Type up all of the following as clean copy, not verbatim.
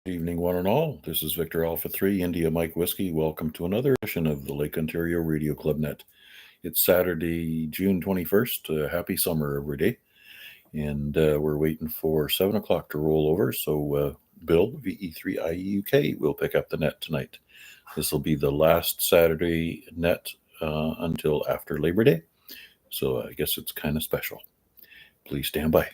Good evening, one and all. This is Victor Alpha 3, India Mike Whiskey. Welcome to another edition of the Lake Ontario Radio Club Net. It's Saturday, June 21st. Happy summer, everybody. And we're waiting for 7 o'clock to roll over. So, Bill, VE3IUK, will pick up the net tonight. This will be the last Saturday net until after Labor Day. So, I guess it's kind of special. Please stand by.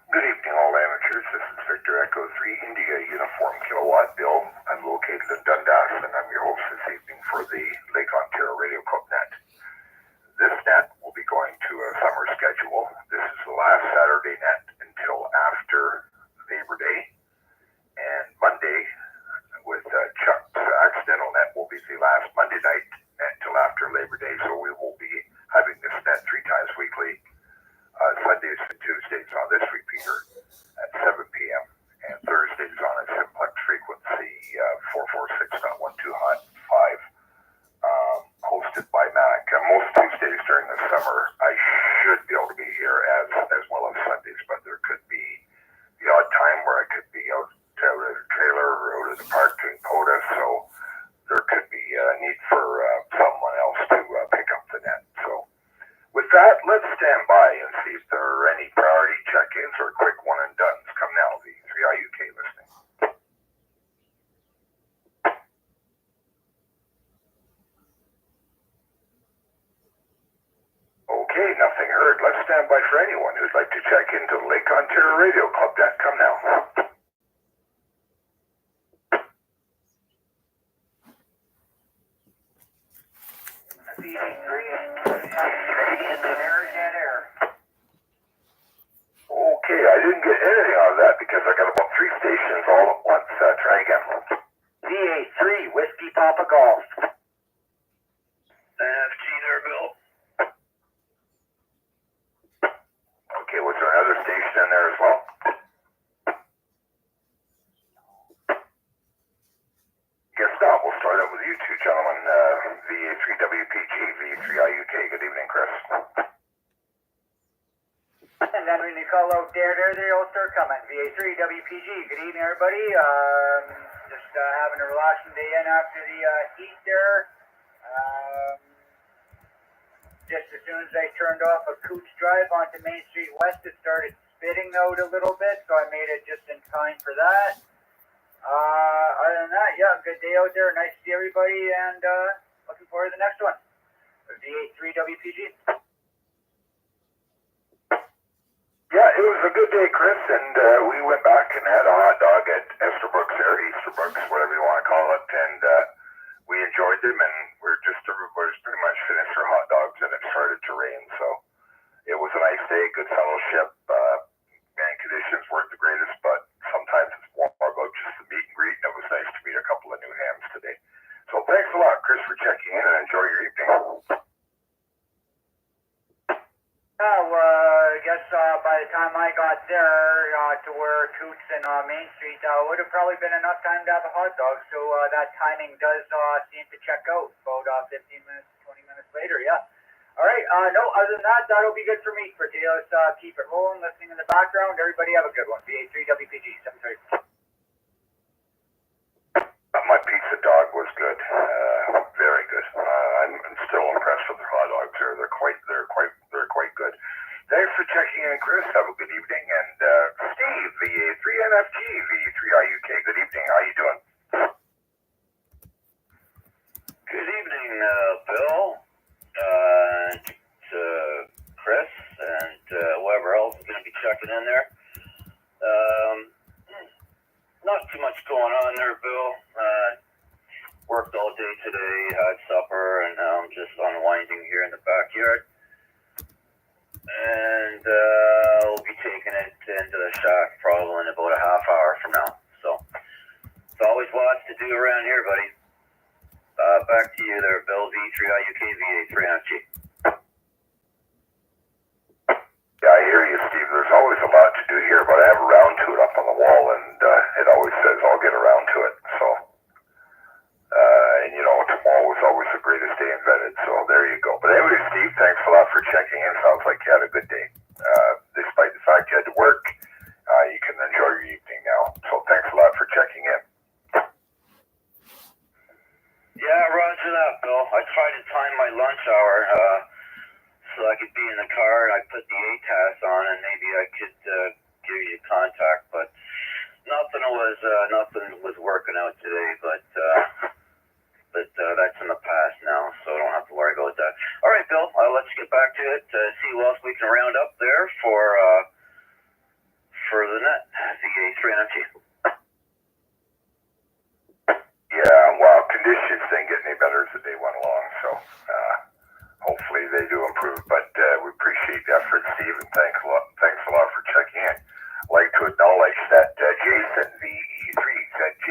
Good evening, all amateurs. This is Victor Echo 3 India Uniform Kilowatt Bill. I'm located in Dundas, and I'm your host this evening for the Lake Ontario Radio Club Net. This net will be going to a summer schedule. This is the last Saturday net until after Labor Day, and Monday with Chuck's accidental net will be the last Monday night until after Labor Day. So we will be having this net 3 times weekly. Sundays and Tuesdays on this repeater at 7 p.m. and Thursdays on a simplex frequency 446.12 hot 5, hosted by Mac. Most Tuesdays during the summer I should be able to be here as well as Sundays, but there could be the odd time where I could be out at a trailer or out at the park doing POTA, so there could be a need for someone else to pick up the net. So with that, let's stand by and see if there are any priority check-ins or quick one-and-dones. Come now, VA3IUK listening. Okay, nothing heard. Let's stand by for anyone who'd like to check into the Lake Ontario Radio Club Net. Come now. Okay, I didn't get anything out of that because I got about 3 stations all at once. Try again. VA3 Whiskey Papa Golf. FG there, Bill. Okay, was there another station in there as well? Guess not. We'll start out with you two gentlemen. VA3WPG, VA3IUK. Good evening, Chris. And then when you call out there, they all start coming. VA3 WPG. Good evening, everybody. Just having a relaxing day in after the heat there. Just as soon as I turned off a Cooch Drive onto Main Street West, it started spitting out a little bit, so I made it just in time for that. Other than that, yeah, good day out there. Nice to see everybody, and looking forward to the next one. VA3 WPG. Yeah, it was a good day, Chris, and we went back and had a hot dog at Esterbrooks there, Easterbrooks, whatever you want to call it, and we enjoyed them, and everybody's pretty much finished their hot dogs, and it started to rain, so it was a nice day, good fellowship, and conditions weren't the greatest, but sometimes it's more about just the meet and greet, and it was nice to meet a couple of new hams today. So thanks a lot, Chris, for checking in, and enjoy your evening. I guess by the time I got there to where Coots and Main Street, would have probably been enough time to have a hot dog. So that timing does seem to check out about 15 minutes, 20 minutes later. Yeah. All right. No, other than that, that'll be good for me for today. Let's keep it rolling, listening in the background. Everybody have a good one. VA3WPG 730. My pizza dog was good, very good. I'm still impressed with their hot dogs. They're quite good. Thanks for checking in, Chris. Have a good evening. And Steve, VA3NFG, VA3IUK. Good evening. How you doing? Good evening, Bill, Chris, and whoever else is going to be checking in there. Not too much going on there, Bill. Worked all day today, had supper, and now I'm just unwinding here in the backyard. And I'll be taking it into the shack probably in about a half hour from now. So it's always lots to do around here, buddy. Back to you there, Bill, V3IUK, VA3NFG. Yeah, I hear you, Steve. There's always a lot to do here, but I have a round to it up on the wall, and it always says I'll get around to it. So, and you know, tomorrow was always the greatest day invented. So there you go. But anyway, Steve, thanks a lot for checking in. Sounds like you had a good day, despite the fact I could be in the car and I put the ATAS on and maybe I could give you contact, but nothing was working out today, but that's in the past now, so I don't have to worry about that. All right, Bill, let's get back to it. See what else we can round up there for the net, VA3IMW. Yeah, well, conditions didn't get any better as the day went along, so hopefully they do improve. But we appreciate the effort, Steve, and thanks a lot for checking in. I'd like to acknowledge that Jason VE3ZJC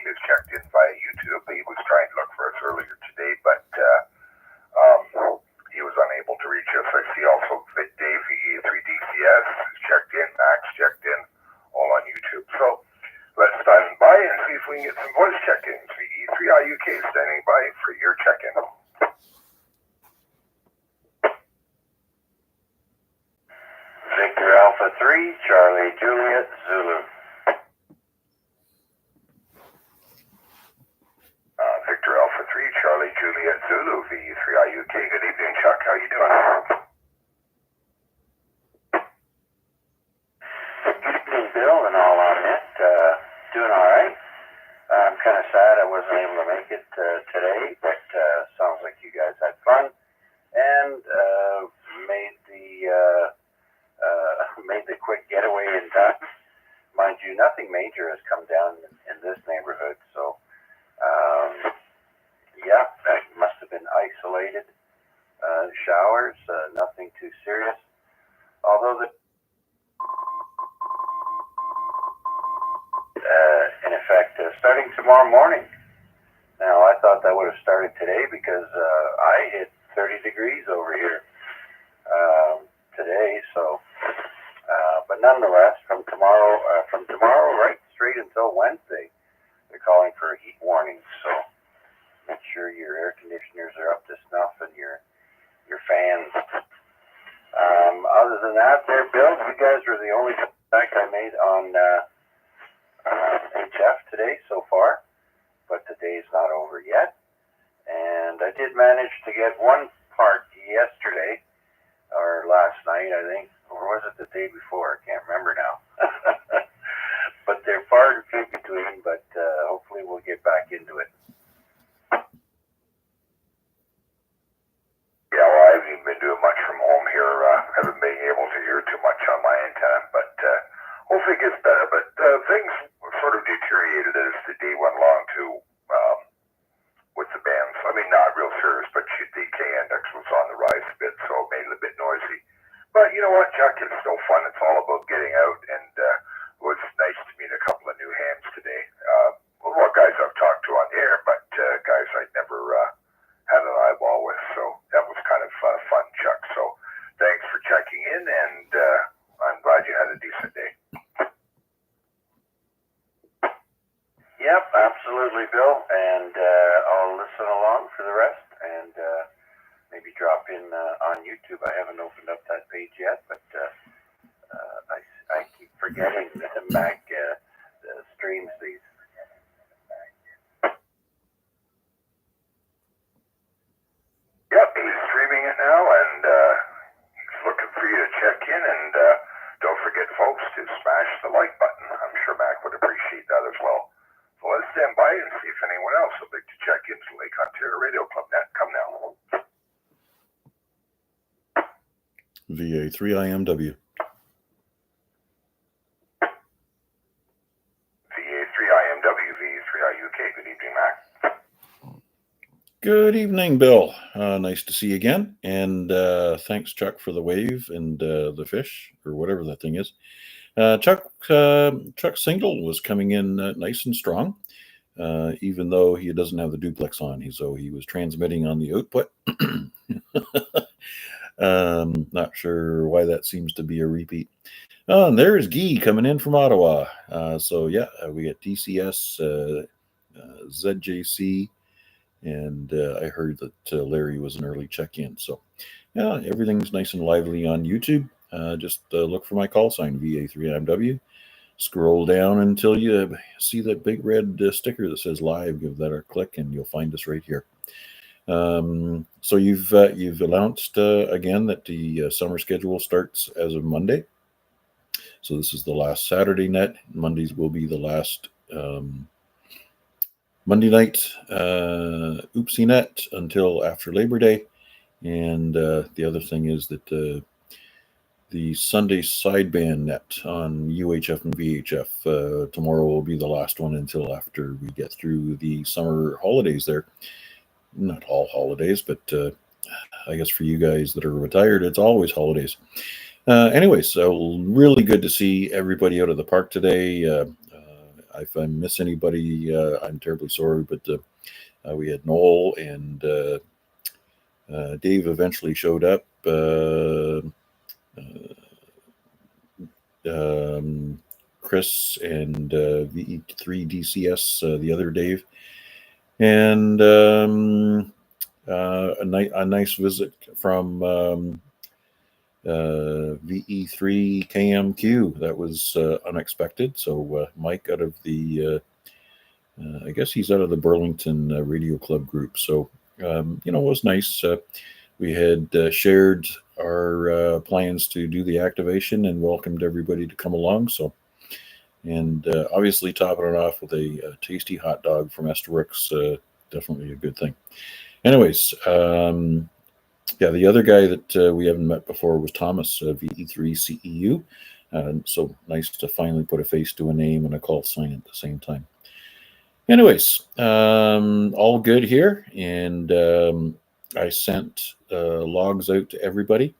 has checked in via YouTube. He was trying to look for us earlier today, but he was unable to reach us. I see also that Dave VE3DCS has checked in, Max checked in, all on YouTube. So let's stand by and see if we can get some voice check-ins. VE3IUK standing by for your check-in. Victor Alpha 3, Charlie Juliet Zulu. Victor Alpha 3, Charlie Juliet Zulu, VE3IUK. Good evening, Chuck. How you doing? Good evening, Bill, and all on it. Doing all right. I'm kind of sad I wasn't able to make it today, but sounds like you guys had fun and made the quick getaway in time. Mind you, nothing major has come down in this neighborhood, so yeah, that must have been isolated showers, nothing too serious. Although in effect, starting tomorrow morning. Now, I thought that would have started today because I hit 30 degrees over here today. So, but nonetheless, from tomorrow right straight until Wednesday, they're calling for a heat warning. So, make sure your air conditioners are up to snuff and your fans. Other than that, there, Bill, you guys were the only contact I made on HF today so far, but the day's not over yet. And I did manage to get one part yesterday, or last night, I think, or was it the day before? I can't remember now. But they're far and few between, but hopefully we'll get back into it. Yeah, well, I haven't even been doing much from home here. Haven't been able to hear too much on my antenna, but hopefully it gets better. But things sort of deteriorated as the day went along too, with the bands. I mean, not real serious, but the K index was on the rise a bit, so it made it a bit noisy. But you know what, Chuck? It's still fun. It's all about getting out, and it was nice to meet a couple of new hands today. Well, guys I've talked to on the air, but guys I'd never had an eyeball with, so that was kind of fun, Chuck. So thanks for checking in, and I'm glad you had a decent day. Yep, absolutely, Bill, and I'll listen along for the rest, and maybe drop in on YouTube. I haven't opened up that page yet, but I keep forgetting that Mac streams these. Yep, he's streaming it now, and he's looking for you to check in, and don't forget, folks, to smash the like button. I'm sure Mac would appreciate that as well. So let's stand by and see if anyone else would like to check into Lake Ontario Radio Club Net. Come now. VA3IMW. VA3IMW, VA3IUK. Good evening, Mac. Good evening, Bill. Nice to see you again. And thanks, Chuck, for the wave and the fish, or whatever that thing is. Chuck's signal was coming in nice and strong, even though he doesn't have the duplex on. So he was transmitting on the output. Not sure why that seems to be a repeat. And there's Guy coming in from Ottawa. So yeah, we got TCS, ZJC, and I heard that Larry was an early check-in. So yeah, everything's nice and lively on YouTube. Just look for my call sign, VA3IMW. Scroll down until you see that big red sticker that says live. Give that a click and you'll find us right here. So you've announced again that the summer schedule starts as of Monday. So this is the last Saturday net. Mondays will be the last Monday night oopsie net until after Labor Day. And the other thing is that the Sunday sideband net on UHF and VHF tomorrow will be the last one until after we get through the summer holidays there. Not all holidays, but I guess for you guys that are retired, it's always holidays. Anyway, so really good to see everybody out of the park today. If I miss anybody, I'm terribly sorry, but we had Noel and Dave eventually showed up. Chris and VE3DCS, the other Dave, and a nice visit from VE3KMQ. That was unexpected. So Mike out of the, I guess he's out of the Burlington Radio Club group. So, it was nice. We had shared our plans to do the activation and welcomed everybody to come along. So, and obviously topping it off with a tasty hot dog from Esterick's, definitely a good thing. Anyways, yeah, the other guy that we haven't met before was Thomas, VE3CEU. So nice to finally put a face to a name and a call sign at the same time. Anyways, all good here. And I sent logs out to everybody,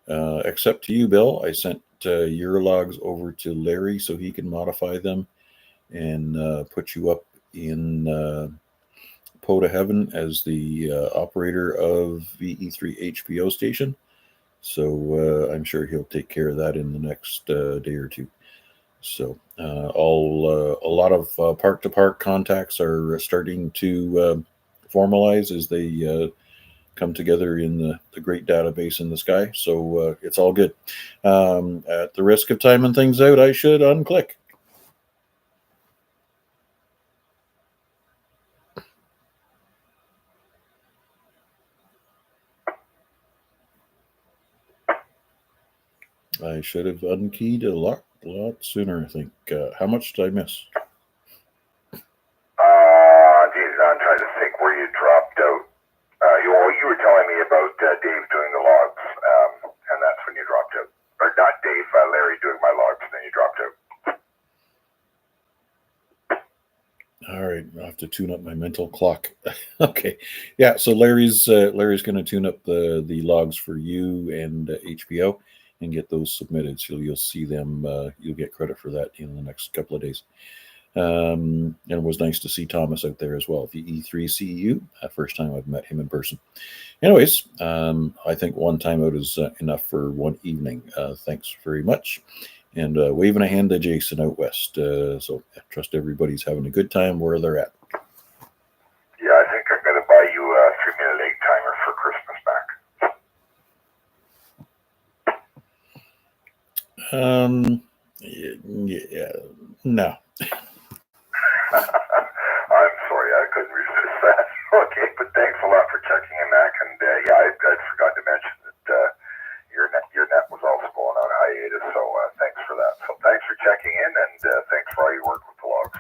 except to you, Bill. I sent your logs over to Larry so he can modify them and put you up in to heaven as the operator of VE3 HBO station. So I'm sure he'll take care of that in the next day or two. So a lot of park to park contacts are starting to formalize as they come together in the great database in the sky. So it's all good. At the risk of timing things out, I should unclick. I should have unkeyed a lot sooner, I think. How much did I miss? Geez, I'm trying to think where you dropped out. You were telling me about Dave doing the logs, and that's when you dropped out. Or not Dave, Larry doing my logs, and then you dropped out. All right, I'll have to tune up my mental clock. Okay, yeah. So Larry's going to tune up the logs for you and HBO and get those submitted. So you'll see them. You'll get credit for that in the next couple of days. And it was nice to see Thomas out there as well. VE3CEU, first time I've met him in person. Anyways, I think one time out is enough for one evening. Thanks very much. And waving a hand to Jason out west. So I trust everybody's having a good time where they're at. Yeah, I think I'm going to buy you a 3-minute egg timer for Christmas back. Yeah, no. I'm sorry, I couldn't resist that. Okay, but thanks a lot for checking in, Mac. And yeah, I forgot to mention that your net was also going on hiatus, so thanks for that. So thanks for checking in, and thanks for all your work with the logs.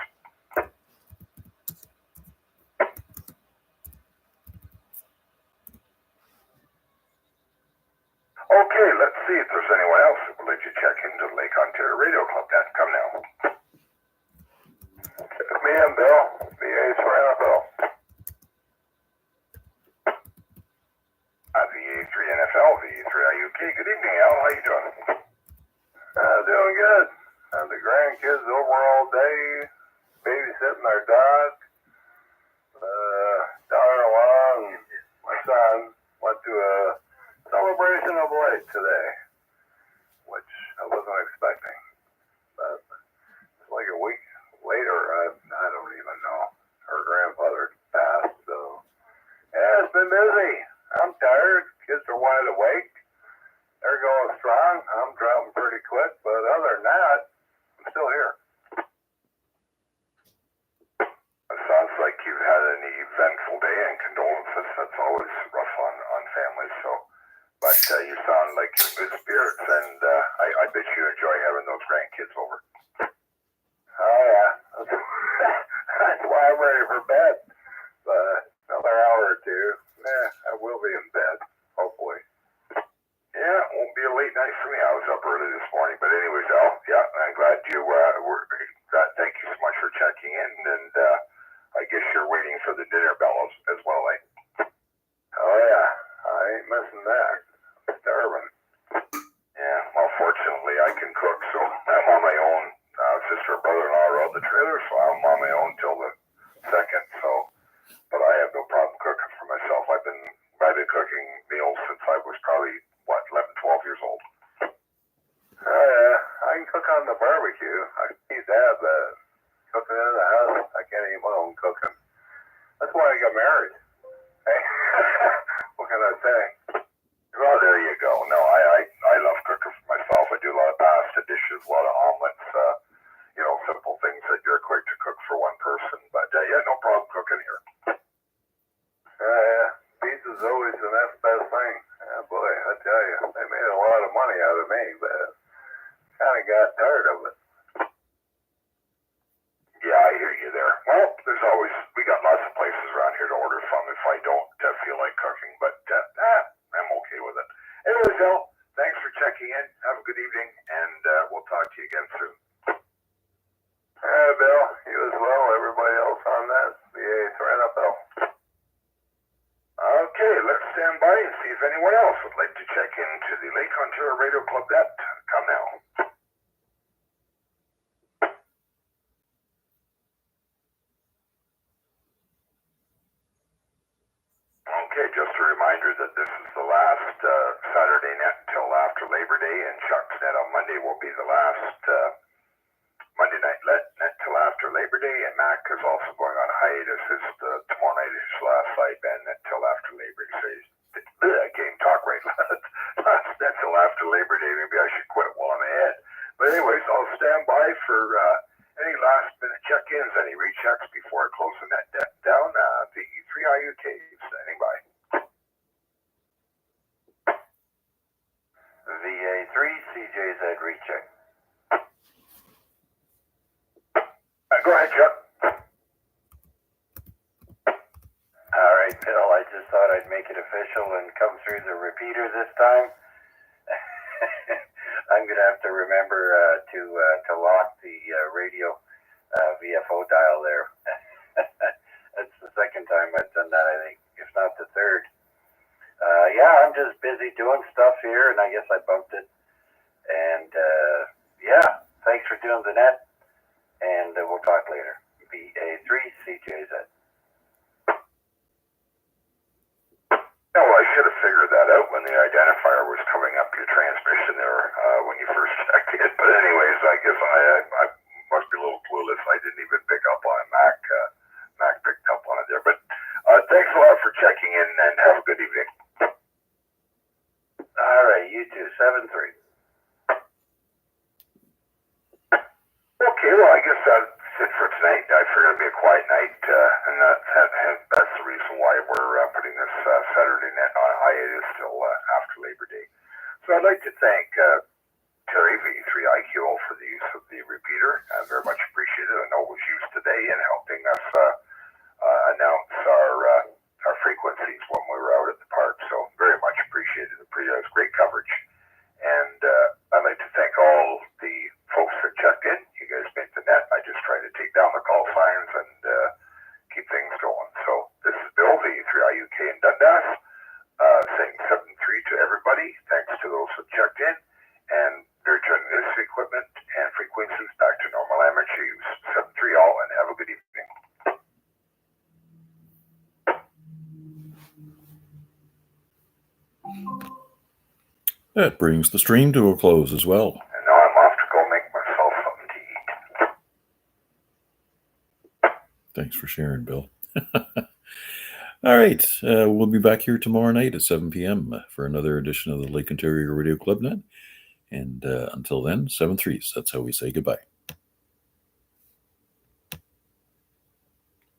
Okay, let's see if there's anyone else that would let you check into the Lake Ontario Radio Club net. Come now. It's me and Bill, VA3IMW. VA3NFL, VA3IUK. Good evening, Al. How you doing? Doing good. The grandkids over all day, babysitting their dog. Daughter-in-law and my son went to a celebration of life today, which I wasn't expecting. But it's like a week later, I don't even know. Her grandfather passed, so yeah, it's been busy. I'm tired. Kids are wide awake. They're going strong. I'm dropping pretty quick, but other than that, I'm still here. It sounds like you've had any eventful day, and condolences. That's always rough on families. So, but you sound like you're in good spirits, and I bet you enjoy having those grandkids over. Oh yeah, that's why I'm ready for bed. Another hour or two, I will be in bed, hopefully. Yeah, it won't be a late night for me. I was up early this morning, but anyways, Al, yeah, I'm glad you were. Thank you so much for checking in, and I guess you're waiting for the dinner bell as well, eh? Oh yeah, I ain't missing that. I'm starving. Yeah, well, fortunately, I can cook, so I'm on my own. Sister and brother-in-law are out the trailer, so I'm on my own till the 2nd. So, but I have no problem cooking for myself. I've been cooking meals since I was probably 11, 12 years old. Oh yeah, I can cook on the barbecue. I need to have the cooking in the house. I can't eat my own cooking. That's why I got married. Hey, what can I say? Well, there you go. No, I love cooking for myself. I do a lot of pasta dishes, a lot of omelets, simple things that you're quick to cook for one person. But yeah, no problem cooking here. Yeah, pizza's always the next best thing. Yeah, boy, I tell you, they made a lot of money out of me, but kind of got tired of it. Yeah, I hear you there. Well, we got lots of places around here to order from if I don't feel like cooking, but I'm okay with it. Anyways, Al, thanks for checking in. Have a good evening, and we'll talk to you again soon. Bill, you as well, everybody else on that, VA3IMW. Okay, let's stand by and see if anyone else would like to check into the Lake Ontario Radio Club net. Come now. Okay, just a reminder that this is the last Saturday net until after Labor Day, and Chuck's net on Monday will be the last Monday night net till after Labor Day, and Mac is also going on hiatus. Tomorrow night is his last sideband net till after Labor Day. So I can't talk right. Last net till after Labor Day. Maybe I should quit while I'm ahead. But anyways, I'll stand by for any last minute check-ins, any rechecks before I close the net down. VA3IUK standing by. VA3 CJZ recheck. Go ahead, Chuck. All right, Bill, I just thought I'd make it official and come through the repeater this time. I'm going to have to remember to lock the radio VFO dial there. That's the second time I've done that, I think, if not the third. Yeah, I'm just busy doing stuff here, and I guess I bumped it. And yeah, thanks for doing the net, and we'll talk later. VA3 CJZ. No, I should have figured that out when the identifier was coming up your transmission there when you first checked it. But anyways, I guess I must be a little clueless. I didn't even pick up on it. Mac picked up on it there. But thanks a lot for checking in, and have a good evening. All right, you too. 7-3. Okay, well, I guess that's it for tonight. I figured it'd be a quiet night, and that's the reason why we're putting this Saturday net on hiatus till after Labor Day. So I'd like to thank Terry, VA3IQO, for the use of the repeater. Very much appreciated. I know it was used today in helping us announce our frequencies when we were out at the park. So very much appreciated. It was great coverage. And I'd like to thank all the folks that checked in. You guys made the net. I just try to take down the call signs and keep things going. So this is Bill, VA3IUK in Dundas, saying 7-3 to everybody. Thanks to those who checked in. And they're turning this equipment and frequencies back to normal amateur use. 7-3 all, and have a good evening. That brings the stream to a close as well. And now I'm off to go make myself something to eat. Thanks for sharing, Bill. All right. We'll be back here tomorrow night at 7 p.m. for another edition of the Lake Ontario Radio Club Net. And until then, 7-3s. That's how we say goodbye.